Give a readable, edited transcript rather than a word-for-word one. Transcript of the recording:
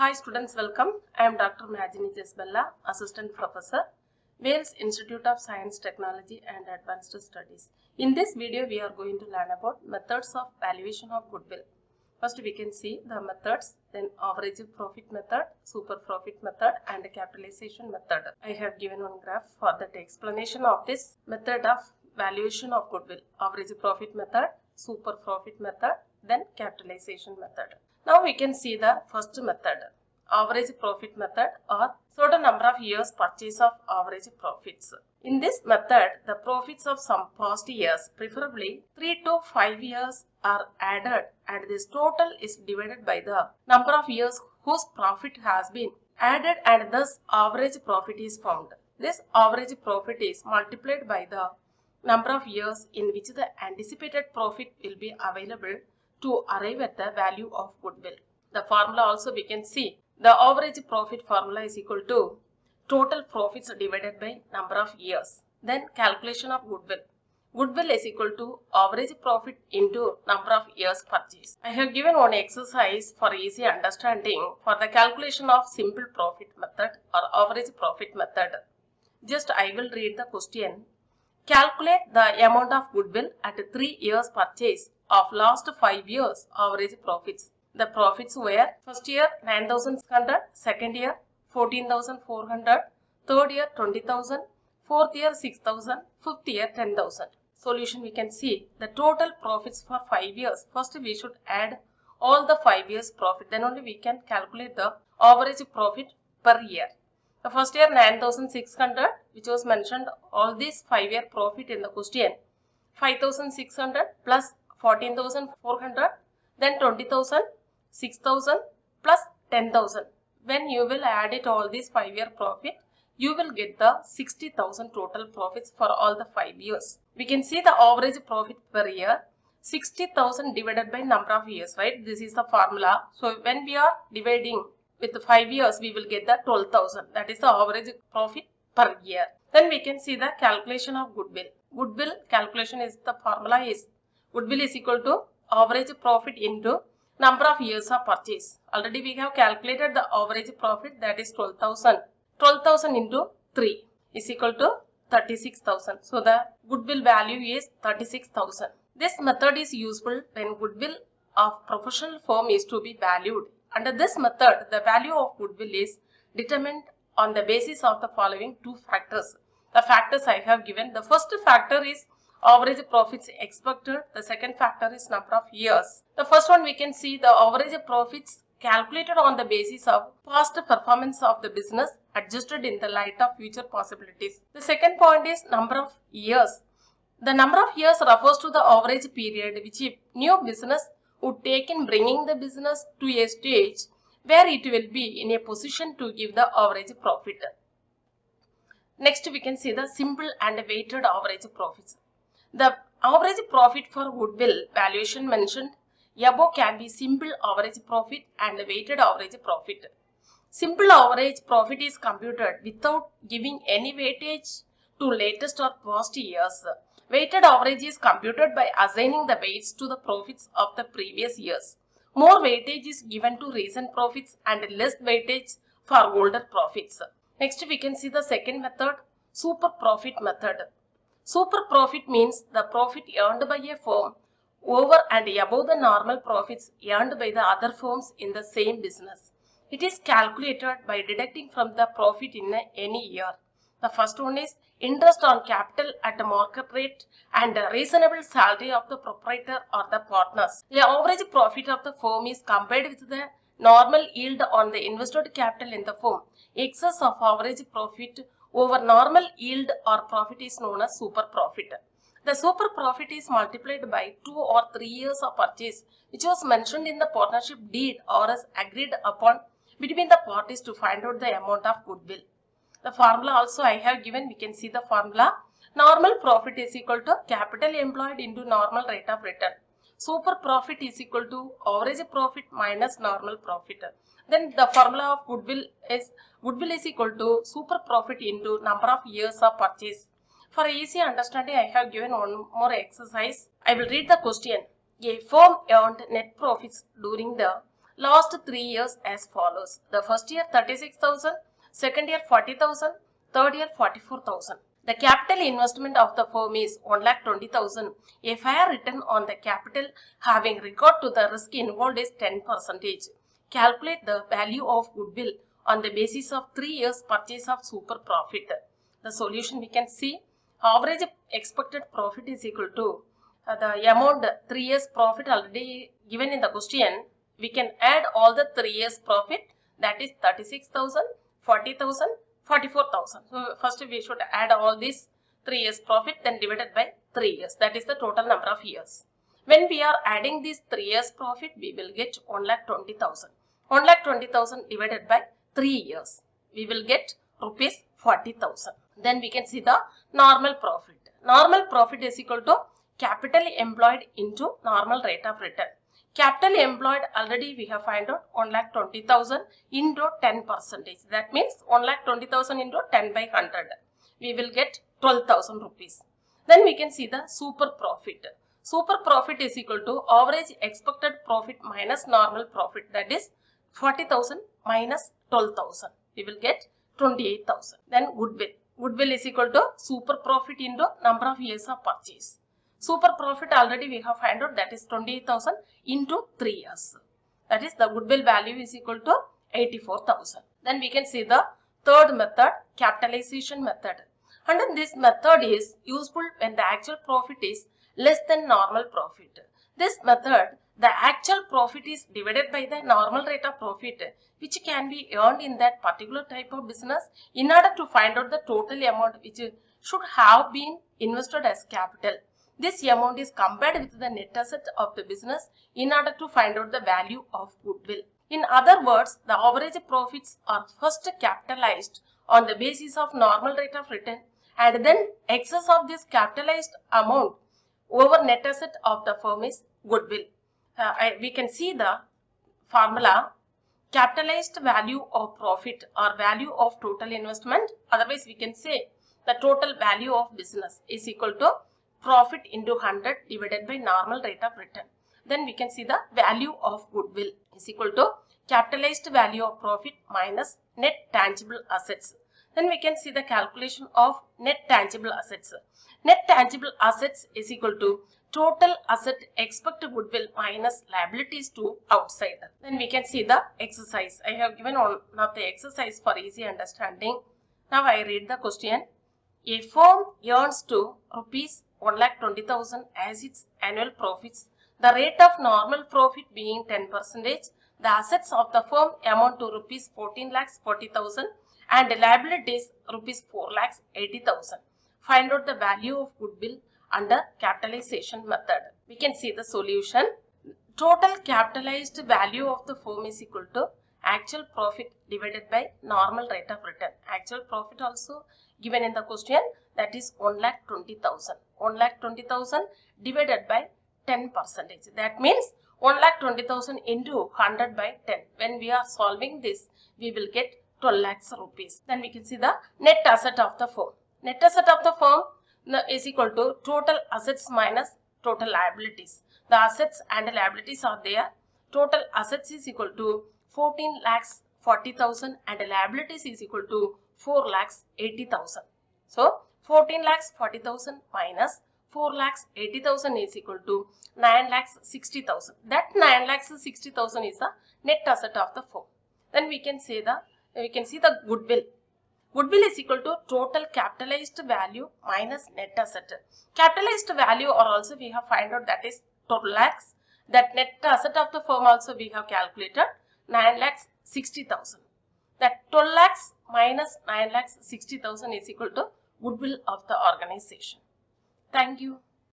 Hi students, welcome. I am Dr. Majini Jesbella, Assistant Professor, Wales Institute of Science, Technology and Advanced Studies. In this video, we are going to learn about methods of valuation of goodwill. First, we can see the methods, then average profit method, super profit method and capitalization method. I have given one graph for that explanation of this method of valuation of goodwill. Average profit method, super profit method, then capitalization method. Now we can see the first method, average profit method or certain number of years purchase of average profits. In this method, the profits of some past years, preferably 3 to 5 years, are added and this total is divided by the number of years whose profit has been added and thus average profit is found. This average profit is multiplied by the number of years in which the anticipated profit will be available to arrive at the value of goodwill. The formula also we can see. The average profit formula is equal to total profits divided by number of years. Then calculation of goodwill. Goodwill is equal to average profit into number of years purchased. I have given one exercise for easy understanding for the calculation of simple profit method or average profit method. Just I will read the question. Calculate the amount of goodwill at 3 years purchase of last 5 years average profits. The profits were first year 9,600, second year 14,400, third year 20,000, fourth year 6,000, fifth year 10,000. Solution we can see the total profits for 5 years. First we should add all the 5 years profit, then only we can calculate the average profit per year. The first year 9,600 which was mentioned, all these 5-year profit in the question, 5,600 plus 14,400, then 20,000, 6,000 plus 10,000. When you will add it all these 5-year profit, you will get the 60,000 total profits for all the 5 years. We can see the average profit per year, 60,000 divided by number of years, right? This is the formula. So when we are dividing with the 5 years, we will get the 12,000. That is the average profit per year. Then we can see the calculation of goodwill. Goodwill calculation is the formula is goodwill is equal to average profit into number of years of purchase. Already we have calculated the average profit, that is 12,000. 12,000 into 3 is equal to 36,000. So the goodwill value is 36,000. This method is useful when goodwill of professional firm is to be valued. Under this method, the value of goodwill is determined on the basis of the following two factors. The factors I have given. The first factor is average profits expected. The second factor is number of years. The first one we can see the average profits calculated on the basis of past performance of the business adjusted in the light of future possibilities. The second point is number of years. The number of years refers to the average period which a new business would take in bringing the business to a stage where it will be in a position to give the average profit. Next we can see the simple and weighted average profits. The average profit for goodwill valuation mentioned above can be simple average profit and weighted average profit. Simple average profit is computed without giving any weightage to latest or past years. Weighted average is computed by assigning the weights to the profits of the previous years. More weightage is given to recent profits and less weightage for older profits. Next we can see the second method, super profit method. Super profit means the profit earned by a firm over and above the normal profits earned by the other firms in the same business. It is calculated by deducting from the profit in any year. The first one is interest on capital at a market rate and a reasonable salary of the proprietor or the partners. The average profit of the firm is compared with the normal yield on the invested capital in the firm. Excess of average profit over normal yield or profit is known as super profit. The super profit is multiplied by 2 or 3 years of purchase which was mentioned in the partnership deed or is agreed upon between the parties to find out the amount of goodwill. The formula also I have given. We can see the formula. Normal profit is equal to capital employed into normal rate of return. Super profit is equal to average profit minus normal profit. Then the formula of goodwill is equal to super profit into number of years of purchase. For easy understanding, I have given one more exercise. I will read the question. A firm earned net profits during the last 3 years as follows. The first year 36,000, second year 40,000, third year 44,000. The capital investment of the firm is 1,20,000. A fair return on the capital having regard to the risk involved is 10%. Calculate the value of goodwill on the basis of 3 years purchase of super profit. The solution we can see, average expected profit is equal to the amount 3 years profit already given in the question. We can add all the 3 years profit, that is 36,000, 40,000, 44,000. So first we should add all these 3 years profit, then divided by 3 years. That is the total number of years. When we are adding these 3 years profit, we will get 1,20,000. 1,20,000 divided by 3 years. We will get rupees 40,000. Then we can see the normal profit. Normal profit is equal to capital employed into normal rate of return. Capital employed already we have find out 1,20,000 into 10%. That means 1,20,000 into 10 by 100. We will get 12,000 rupees. Then we can see the super profit. Super profit is equal to average expected profit minus normal profit, that is 40,000 minus 12,000. We will get 28,000. Then goodwill. Goodwill is equal to super profit into number of years of purchase. Super profit already we have found out, that is 28,000 into 3 years. That is the goodwill value is equal to 84,000. Then we can see the third method, capitalization method. And this method is useful when the actual profit is less than normal profit. This method, the actual profit is divided by the normal rate of profit which can be earned in that particular type of business in order to find out the total amount which should have been invested as capital. This amount is compared with the net asset of the business in order to find out the value of goodwill. In other words, the average profits are first capitalized on the basis of normal rate of return, and then excess of this capitalized amount over net asset of the firm is goodwill. We can see the formula, capitalized value of profit or value of total investment. Otherwise, we can say the total value of business is equal to profit into 100 divided by normal rate of return. Then we can see the value of goodwill is equal to capitalized value of profit minus net tangible assets. Then we can see the calculation of net tangible assets. Net tangible assets is equal to total asset expected goodwill minus liabilities to outsider. Then we can see the exercise. I have given one of the exercise for easy understanding. Now I read the question. A firm earns to rupees 1,20,000 as its annual profits. The rate of normal profit being 10%, the assets of the firm amount to rupees 14,40,000 and liabilities rupees 4,80,000. Find out the value of goodwill under capitalization method. We can see the solution. Total capitalized value of the firm is equal to actual profit divided by normal rate of return. Actual profit also given in the question, that is 1,20,000. 1,20,000 divided by 10%. That means 1,20,000 into 100 by 10. When we are solving this, we will get 12 lakhs rupees. Then we can see the net asset of the firm. Net asset of the firm is equal to total assets minus total liabilities. The assets and liabilities are there. Total assets is equal to 14,40,000 and liabilities is equal to 4,80,000. So 14,40,000 minus 4,80,000 is equal to 9,60,000. That 9,60,000 is the net asset of the firm. Then we can see the goodwill. Goodwill is equal to total capitalized value minus net asset. Capitalized value or also we have find out, that is 12 lakhs. That net asset of the firm also we have calculated 9,60,000. That 12 lakhs minus 9,60,000 is equal to goodwill of the organization. Thank you.